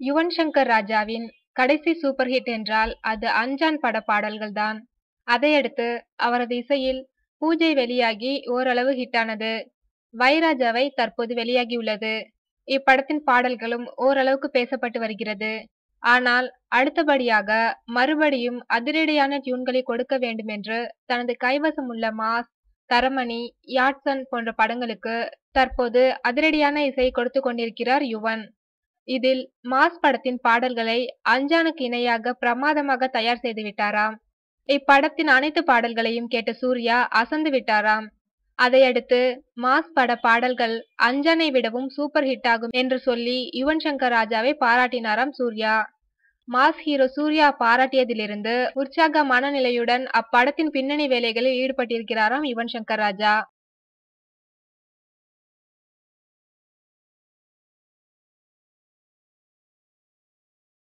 யுவன் சங்கர் ராஜாவின் கடைசி super hit என்றால் அது அஞ்சான் பட பாடல்கள்தான். அதையடுத்து அவரது இசையில் பூஜை வெளியாகி ஓரளவு ஹிட்டானது. வைராஜாவை தற்போது வெளியாகியுள்ளது. இப்படத்தின் பாடல்களும் ஓரளவுக்கு பேசப்பட்டு வருகிறது. ஆனால் அடுத்தபடியாக மறுபடியும் அதிரடியான டியூன்களை கொடுக்க வேண்டுமென்று தனது கைவசம் உள்ள மாஸ், தரமணி, யாட்சன் போன்ற படங்களுக்கு தற்போது அதிரடியான இசையை கொடுத்து கொண்டிருக்கிறார் யுவன். இதில் மாஸ் படத்தின் பாடல்களை அஞ்சானுக்கு இணையாக பிரமாதமாக தயார் செய்து விட்டாராம். இப்படத்தின் அனைத்து பாடல்களையும் கேட்ட சூர்யா அசந்து விட்டாராம். அதையடுத்து மாஸ் பட பாடல்கள் அஞ்சானை விடவும் சூப்பர் ஹிட் ஆகும் என்று சொல்லி யுவன் சங்கர் ராஜாவை பாராட்டினாராம் சூர்யா. மாஸ் ஹீரோ சூர்யா பாராட்டியதிலிருந்து உற்சாக மனநிலையுடன் அப்படத்தின் பின்னணி வேலைகளில் ஈடுபட்டிருக்கிறாராம் யுவன் சங்கர் ராஜா.